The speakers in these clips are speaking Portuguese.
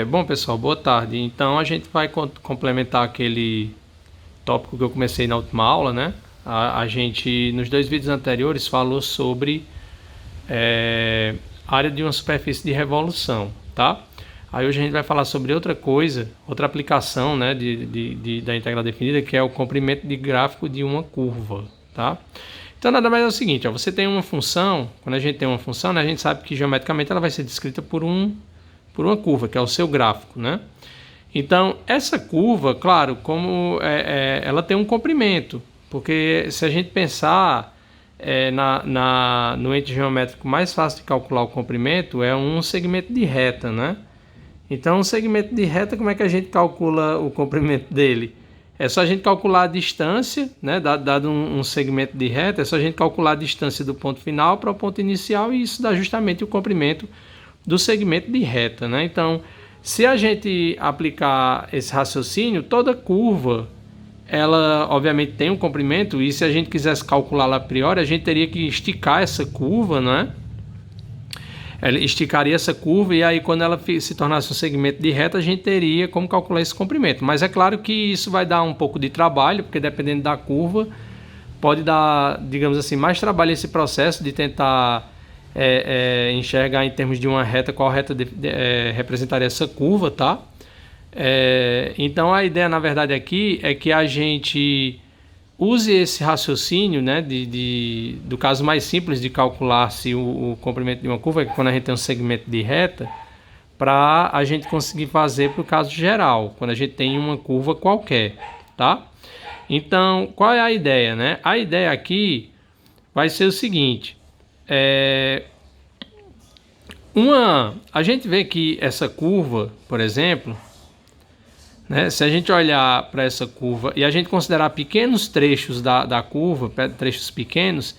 Bom, pessoal, boa tarde. Então, a gente vai complementar aquele tópico que eu comecei na última aula, né? A gente, nos dois vídeos anteriores, falou sobre área de uma superfície de revolução, tá? Aí hoje a gente vai falar sobre outra coisa, outra aplicação, né, da integral definida, que é o comprimento de gráfico de uma curva, tá? Então, nada mais é o seguinte, ó, você tem uma função, quando a gente tem uma função, né, a gente sabe que geometricamente ela vai ser descrita por uma curva, que é o seu gráfico, né? Então, essa curva, claro, como ela tem um comprimento, porque se a gente pensar no ente geométrico mais fácil de calcular o comprimento é um segmento de reta, né? Então, um segmento de reta, como é que a gente calcula o comprimento dele? É só a gente calcular a distância, né? Dado um segmento de reta, é só a gente calcular a distância do ponto final para o ponto inicial e isso dá justamente o comprimento do segmento de reta, né? Então, se a gente aplicar esse raciocínio, toda curva, ela obviamente tem um comprimento e se a gente quisesse calculá-la a priori, a gente teria que esticar essa curva, né? Ela esticaria essa curva e aí quando ela se tornasse um segmento de reta, a gente teria como calcular esse comprimento. Mas é claro que isso vai dar um pouco de trabalho, porque dependendo da curva, pode dar, digamos assim, mais trabalho esse processo de tentar enxergar em termos de uma reta, qual reta representaria essa curva, tá? Então a ideia, na verdade, aqui é que a gente use esse raciocínio, né, do caso mais simples de calcular se o comprimento de uma curva, que é quando a gente tem um segmento de reta, para a gente conseguir fazer para o caso geral, quando a gente tem uma curva qualquer, tá? Então, qual é a ideia, né? A ideia aqui vai ser o seguinte, a gente vê que essa curva, por exemplo, né, se a gente olhar para essa curva e a gente considerar pequenos trechos da curva, trechos pequenos,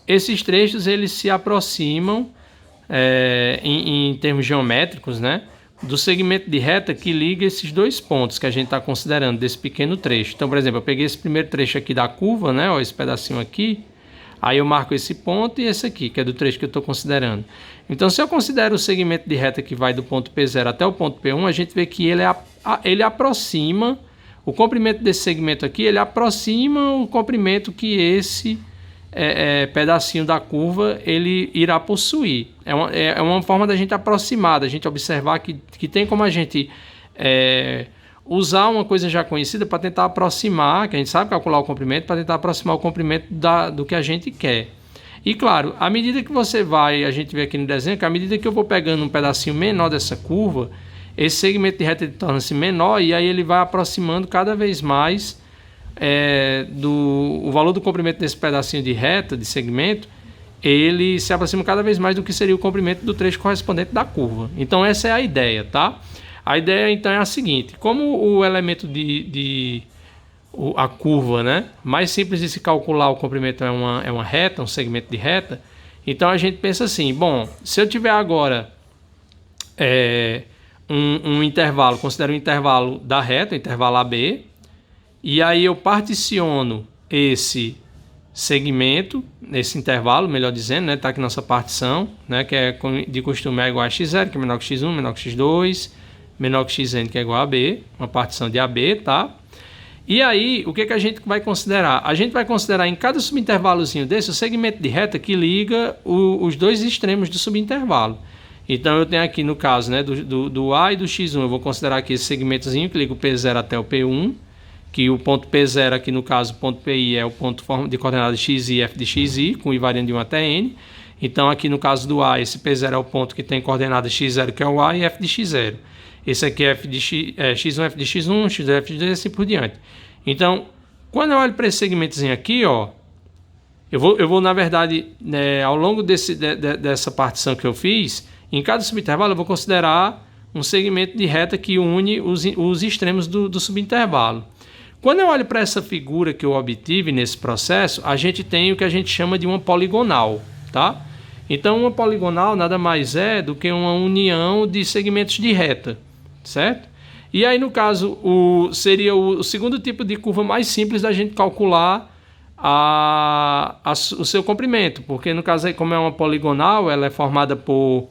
esses trechos eles se aproximam em termos geométricos, né, do segmento de reta que liga esses dois pontos que a gente está considerando desse pequeno trecho. Então, por exemplo, eu peguei esse primeiro trecho aqui da curva, né, ó, esse pedacinho aqui, aí eu marco esse ponto e esse aqui, que é do trecho que eu estou considerando. Então, se eu considero o segmento de reta que vai do ponto P0 até o ponto P1, a gente vê que ele aproxima, o comprimento desse segmento aqui, ele aproxima o comprimento que esse pedacinho da curva ele irá possuir. É uma forma da gente aproximar, da gente observar que tem como a gente usar uma coisa já conhecida para tentar aproximar, que a gente sabe calcular o comprimento, para tentar aproximar o comprimento do que a gente quer. E claro, à medida que você vai, a gente vê aqui no desenho, que à medida que eu vou pegando um pedacinho menor dessa curva, esse segmento de reta torna-se menor e aí ele vai aproximando cada vez mais o valor do comprimento desse pedacinho de reta, de segmento, ele se aproxima cada vez mais do que seria o comprimento do trecho correspondente da curva. Então essa é a ideia, tá? A ideia então é a seguinte, como o elemento a curva, né, mais simples de se calcular o comprimento é uma reta, um segmento de reta, então a gente pensa assim, bom, se eu tiver agora um intervalo, considero um intervalo da reta, o intervalo AB, e aí eu particiono esse segmento, esse intervalo, melhor dizendo, né, tá aqui nossa partição, né, que é de costume é igual a x0, que é menor que x1, menor que x2, menor que xn, que é igual a AB, uma partição de AB, tá? E aí, o que a gente vai considerar? A gente vai considerar em cada subintervalozinho desse o segmento de reta que liga os dois extremos do subintervalo. Então, eu tenho aqui no caso, né, do A e do X1, eu vou considerar aqui esse segmentozinho que liga o P0 até o P1, que o ponto P0 aqui no caso, o ponto PI é o ponto de coordenadas x e f de xi, com i variando de 1 até n. Então, aqui no caso do A, esse P0 é o ponto que tem coordenadas x0, que é o A, e f de x0. Esse aqui é f de x1, f de x1, x2, f de x2 e assim por diante. Então, quando eu olho para esse segmentozinho aqui, ó, eu vou na verdade, né, ao longo dessa partição que eu fiz, em cada subintervalo eu vou considerar um segmento de reta que une os extremos do subintervalo. Quando eu olho para essa figura que eu obtive nesse processo, a gente tem o que a gente chama de uma poligonal, tá? Então, uma poligonal nada mais é do que uma união de segmentos de reta, certo? E aí, no caso, seria o segundo tipo de curva mais simples da gente calcular o seu comprimento, porque no caso aí, como é uma poligonal, ela é formada por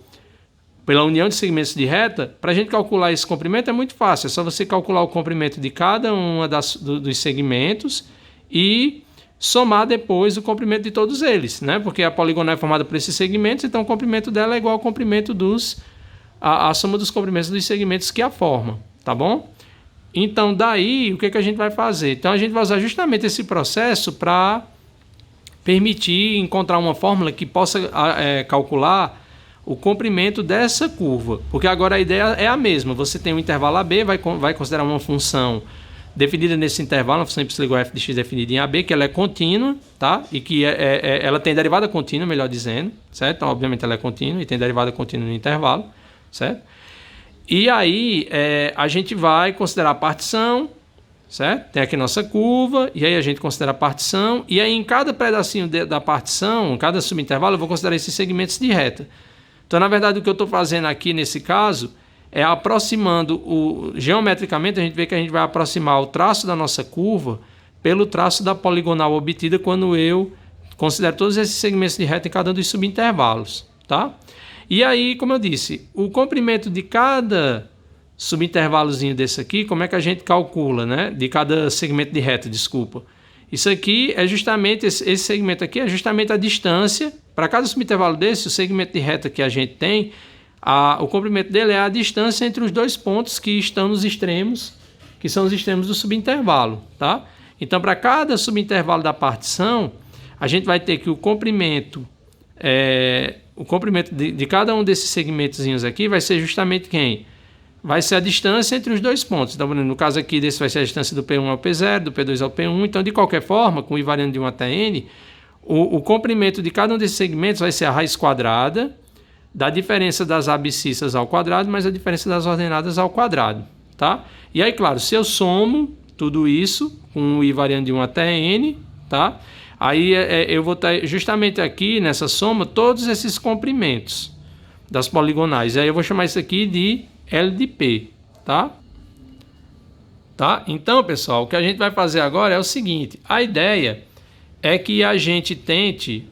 pela união de segmentos de reta, para a gente calcular esse comprimento é muito fácil. É só você calcular o comprimento de cada um dos segmentos e somar depois o comprimento de todos eles, né? Porque a poligonal é formada por esses segmentos, então o comprimento dela é igual ao comprimento a soma dos comprimentos dos segmentos que a formam, tá bom? Então, daí, o que a gente vai fazer? Então, a gente vai usar justamente esse processo para permitir encontrar uma fórmula que possa calcular o comprimento dessa curva. Porque agora a ideia é a mesma. Você tem um intervalo AB, vai considerar uma função definida nesse intervalo, uma função y igual a f de x definida em AB, que ela é contínua, tá? E que ela tem derivada contínua, melhor dizendo, certo? Então, obviamente, ela é contínua e tem derivada contínua no intervalo, certo? E aí, a gente vai considerar a partição, certo? Tem aqui nossa curva, e aí a gente considera a partição, e aí em cada pedacinho da partição, em cada subintervalo, eu vou considerar esses segmentos de reta. Então, na verdade, o que eu estou fazendo aqui nesse caso é aproximando, geometricamente, a gente vê que a gente vai aproximar o traço da nossa curva pelo traço da poligonal obtida quando eu considero todos esses segmentos de reta em cada um dos subintervalos, tá? E aí, como eu disse, o comprimento de cada subintervalozinho desse aqui, como é que a gente calcula, né? De cada segmento de reta, desculpa. Isso aqui é justamente, esse segmento aqui é justamente a distância. Para cada subintervalo desse, o segmento de reta que a gente tem, o comprimento dele é a distância entre os dois pontos que estão nos extremos, que são os extremos do subintervalo, tá? Então, para cada subintervalo da partição, a gente vai ter que o comprimento de cada um desses segmentozinhos aqui vai ser justamente quem? Vai ser a distância entre os dois pontos. Então, no caso aqui, desse vai ser a distância do P1 ao P0, do P2 ao P1. Então, de qualquer forma, com i variando de 1 até n, o comprimento de cada um desses segmentos vai ser a raiz quadrada da diferença das abscissas ao quadrado, mais a diferença das ordenadas ao quadrado, tá? E aí, claro, se eu somo tudo isso com i variando de 1 até n, tá? Aí eu vou ter justamente aqui nessa soma todos esses comprimentos das poligonais. Aí eu vou chamar isso aqui de L de P, tá? Então, pessoal, o que a gente vai fazer agora é o seguinte. A ideia é que a gente tente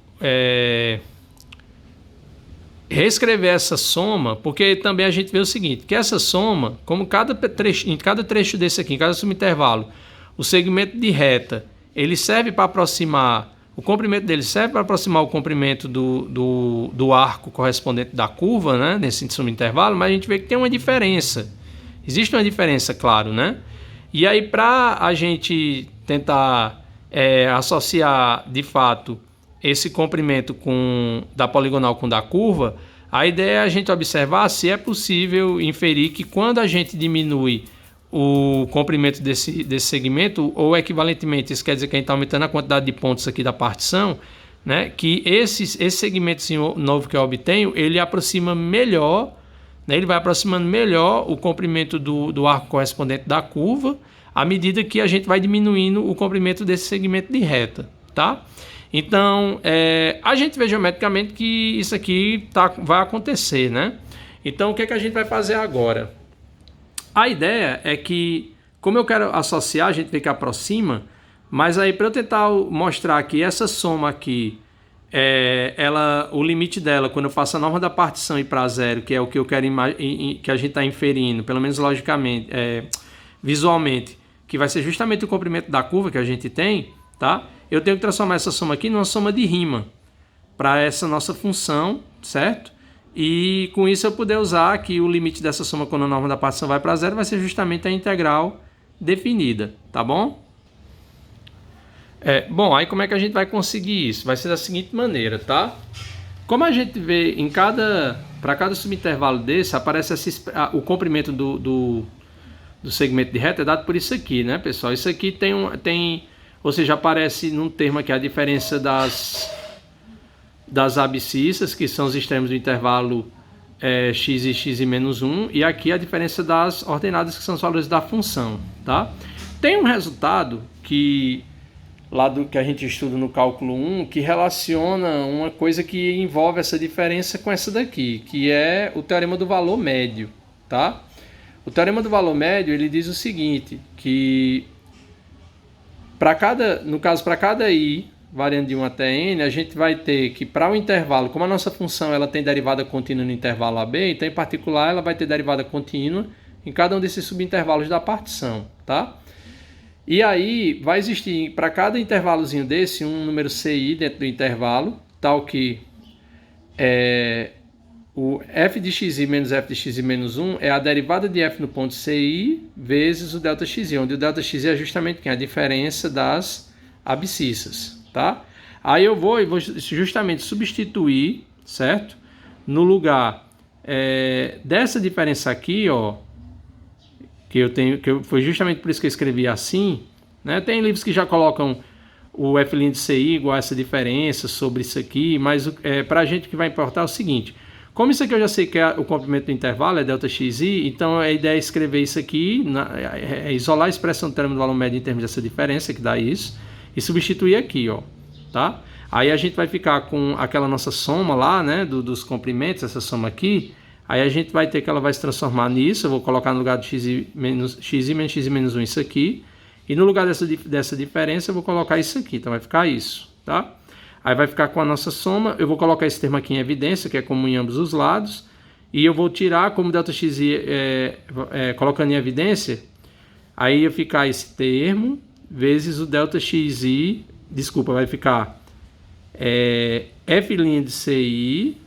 reescrever essa soma, porque também a gente vê o seguinte, que essa soma, como em cada trecho desse aqui, em cada subintervalo, o segmento de reta, ele serve para aproximar, o comprimento dele serve para aproximar o comprimento do arco correspondente da curva, né, nesse subintervalo, mas a gente vê que tem uma diferença. Existe uma diferença, claro, né? E aí, para a gente tentar associar, de fato, esse comprimento da poligonal com da curva, a ideia é a gente observar se é possível inferir que quando a gente diminui o comprimento desse segmento, ou equivalentemente, isso quer dizer que a gente está aumentando a quantidade de pontos aqui da partição, né, que esse segmento novo que eu obtenho, ele aproxima melhor, né, ele vai aproximando melhor o comprimento do arco correspondente da curva, à medida que a gente vai diminuindo o comprimento desse segmento de reta, tá? Então, a gente vê geometricamente que isso aqui vai acontecer, né? Então, o que a gente vai fazer agora? A ideia é que, como eu quero associar, a gente vê que aproxima, mas aí para eu tentar mostrar que essa soma aqui, o limite dela, quando eu faço a norma da partição ir para zero, que é o que eu quero que a gente está inferindo, pelo menos logicamente, visualmente, que vai ser justamente o comprimento da curva que a gente tem, tá? Eu tenho que transformar essa soma aqui numa soma de Riemann para essa nossa função, certo? E com isso eu poder usar que o limite dessa soma quando a norma da partição vai para zero vai ser justamente a integral definida, tá bom? Bom, aí como é que a gente vai conseguir isso? Vai ser da seguinte maneira, tá? Como a gente vê para cada subintervalo desse, aparece o comprimento do segmento de reta é dado por isso aqui, né, pessoal? Isso aqui ou seja, aparece num termo aqui a diferença das abscissas, que são os extremos do intervalo x e x e menos 1, e aqui a diferença das ordenadas, que são os valores da função, tá? Tem um resultado que a gente estuda no cálculo 1, que relaciona uma coisa que envolve essa diferença com essa daqui, que é o teorema do valor médio, tá? O teorema do valor médio, ele diz o seguinte, que para cada i variando de 1 até n, a gente vai ter que, para o intervalo, como a nossa função ela tem derivada contínua no intervalo AB, então, em particular, ela vai ter derivada contínua em cada um desses subintervalos da partição, tá? E aí, vai existir, para cada intervalozinho desse, um número CI dentro do intervalo, tal que o f de xi menos f de xi menos 1 é a derivada de f no ponto CI vezes o ΔXi, onde o ΔXi é justamente a diferença das abscissas, tá? Aí eu vou justamente substituir, certo? No lugar dessa diferença aqui, ó, foi justamente por isso que eu escrevi assim, né? Tem livros que já colocam o f' de CI igual a essa diferença sobre isso aqui, mas para a gente o que vai importar é o seguinte: como isso aqui eu já sei que o comprimento do intervalo é ΔXi, então a ideia é escrever isso aqui, isolar a expressão do termo do valor médio em termos dessa diferença, que dá isso, e substituir aqui, ó, tá? Aí a gente vai ficar com aquela nossa soma lá, né, dos comprimentos, essa soma aqui, aí a gente vai ter que ela vai se transformar nisso, eu vou colocar no lugar do xi menos xi menos 1 isso aqui, e no lugar dessa diferença eu vou colocar isso aqui, então vai ficar isso, tá? Aí vai ficar com a nossa soma, eu vou colocar esse termo aqui em evidência, que é comum em ambos os lados, e eu vou tirar como ΔXi colocando em evidência, aí ia ficar esse termo vezes o ΔXi, desculpa, vai ficar f' de CI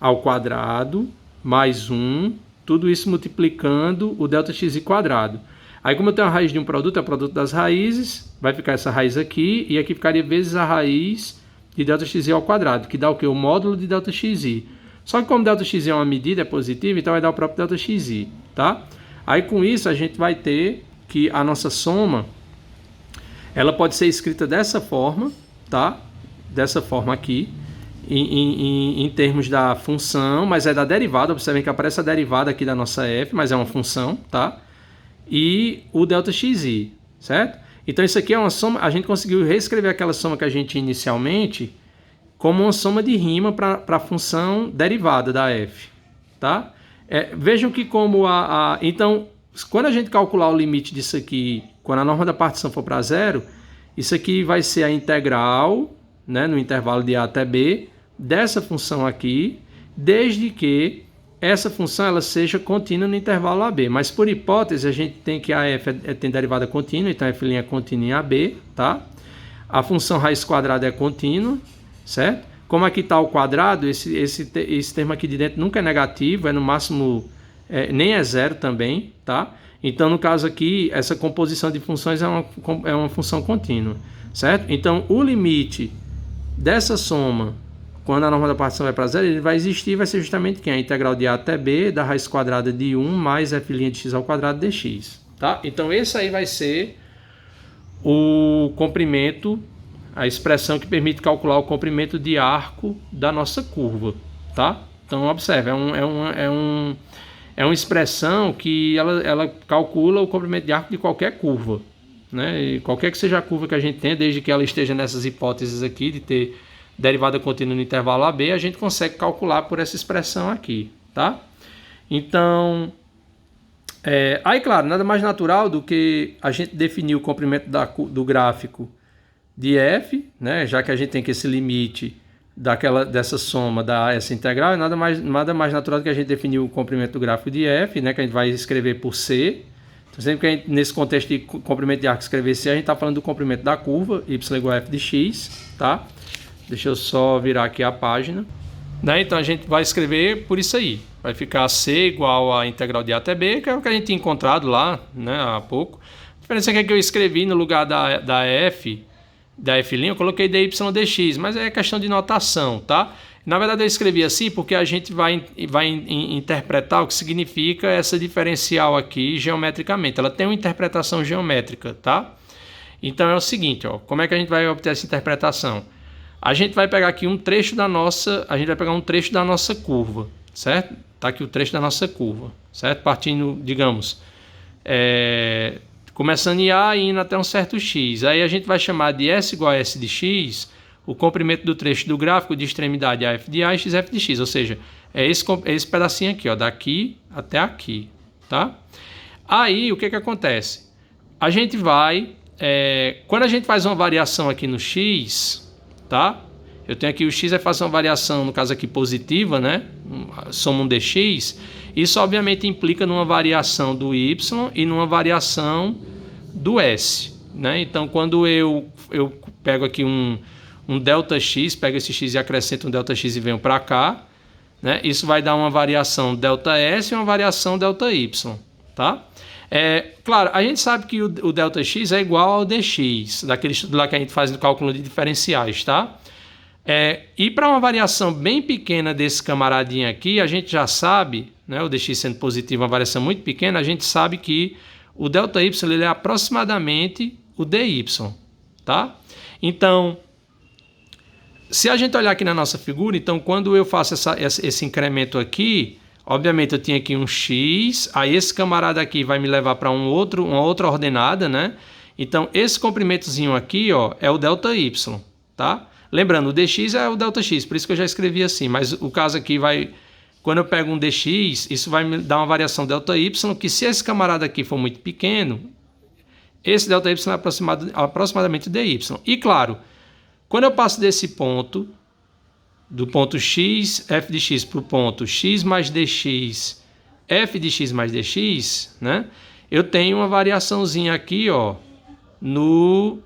ao quadrado mais 1, tudo isso multiplicando o ΔXi quadrado. Aí como eu tenho a raiz de um produto, é o produto das raízes, vai ficar essa raiz aqui, e aqui ficaria vezes a raiz de ΔXi ao quadrado, que dá o quê? O módulo de ΔXi. Só que como ΔXi é uma medida, é positiva, então vai dar o próprio ΔXi, tá? Aí com isso a gente vai ter que a nossa soma, ela pode ser escrita dessa forma, tá? Dessa forma aqui, em termos da função, mas é da derivada, observem que aparece a derivada aqui da nossa f, mas é uma função, tá? E o ΔXi, certo? Então isso aqui é uma soma, a gente conseguiu reescrever aquela soma que a gente tinha inicialmente como uma soma de rima para a função derivada da f, tá? Vejam que como então, quando a gente calcular o limite disso aqui, quando a norma da partição for para zero, isso aqui vai ser a integral, né, no intervalo de a até b, dessa função aqui, desde que essa função ela seja contínua no intervalo AB. Mas por hipótese, a gente tem que a f tem derivada contínua, então a f' é contínua em AB, tá? A função raiz quadrada é contínua, certo? Como aqui está o quadrado, esse termo aqui de dentro nunca é negativo, no máximo, nem é zero também, tá? Então, no caso aqui, essa composição de funções é uma função contínua, certo? Então, o limite dessa soma, quando a norma da partição vai para zero, ele vai existir, vai ser justamente quem? A integral de a até b da raiz quadrada de 1 mais f' de x ao quadrado dx. Tá? Então esse aí vai ser o comprimento, a expressão que permite calcular o comprimento de arco da nossa curva. Tá? Então observe, é uma expressão que ela calcula o comprimento de arco de qualquer curva. Né? E qualquer que seja a curva que a gente tenha, desde que ela esteja nessas hipóteses aqui de ter derivada contínua no intervalo AB, a gente consegue calcular por essa expressão aqui, tá? Então, aí claro, nada mais natural do que a gente definir o comprimento do gráfico de f, né? Já que a gente tem que esse limite dessa soma essa integral, é nada mais natural do que a gente definir o comprimento do gráfico de f, né? Que a gente vai escrever por c. Então, sempre que a gente, nesse contexto de comprimento de arco, escrever c, a gente está falando do comprimento da curva, y igual a f de x, tá? Deixa eu só virar aqui a página. Daí, então a gente vai escrever por isso aí. Vai ficar c igual a integral de a até b, que é o que a gente tinha encontrado lá, né, há pouco. A diferença é que eu escrevi no lugar da f' eu coloquei dy dx, mas é questão de notação, tá? Na verdade eu escrevi assim porque a gente vai interpretar o que significa essa diferencial aqui geometricamente. Ela tem uma interpretação geométrica, tá? Então é o seguinte, ó, como é que a gente vai obter essa interpretação? A gente vai pegar aqui um trecho da nossa curva, certo? Tá aqui o trecho da nossa curva, certo? Partindo, digamos, começando em A e indo até um certo x. Aí a gente vai chamar de S igual a S de x, o comprimento do trecho do gráfico de extremidade AF de A e XF de x, ou seja, é esse pedacinho aqui, ó, daqui até aqui, tá? Aí, o que acontece? A gente vai, quando a gente faz uma variação aqui no x, tá? Eu tenho aqui o x vai fazer uma variação, no caso aqui positiva, né? Soma um dx. Isso obviamente implica numa variação do y e numa variação do s, né? Então, quando eu pego aqui um delta x, pego esse x e acrescento um delta x e venho para cá, né? Isso vai dar uma variação delta s e uma variação delta y, tá? Claro, a gente sabe que o delta x é igual ao dx, daquele estudo lá que a gente faz no cálculo de diferenciais, tá? E para uma variação bem pequena desse camaradinho aqui, a gente já sabe, né, o dx sendo positivo, uma variação muito pequena, a gente sabe que o ΔY ele é aproximadamente o dy, tá? Então, se a gente olhar aqui na nossa figura, então quando eu faço esse incremento aqui, obviamente eu tinha aqui um x, aí esse camarada aqui vai me levar para uma outra ordenada, né? Então, esse comprimentozinho aqui, ó, é o ΔY, tá? Lembrando, o dx é o ΔX, por isso que eu já escrevi assim, mas o caso aqui vai... Quando eu pego um dx, isso vai me dar uma variação ΔY, que se esse camarada aqui for muito pequeno, esse ΔY é aproximadamente dy. E claro, quando eu passo desse ponto, do ponto x, f de x, para o ponto x mais dx, f de x mais dx, né? Eu tenho uma variaçãozinha aqui, ó, no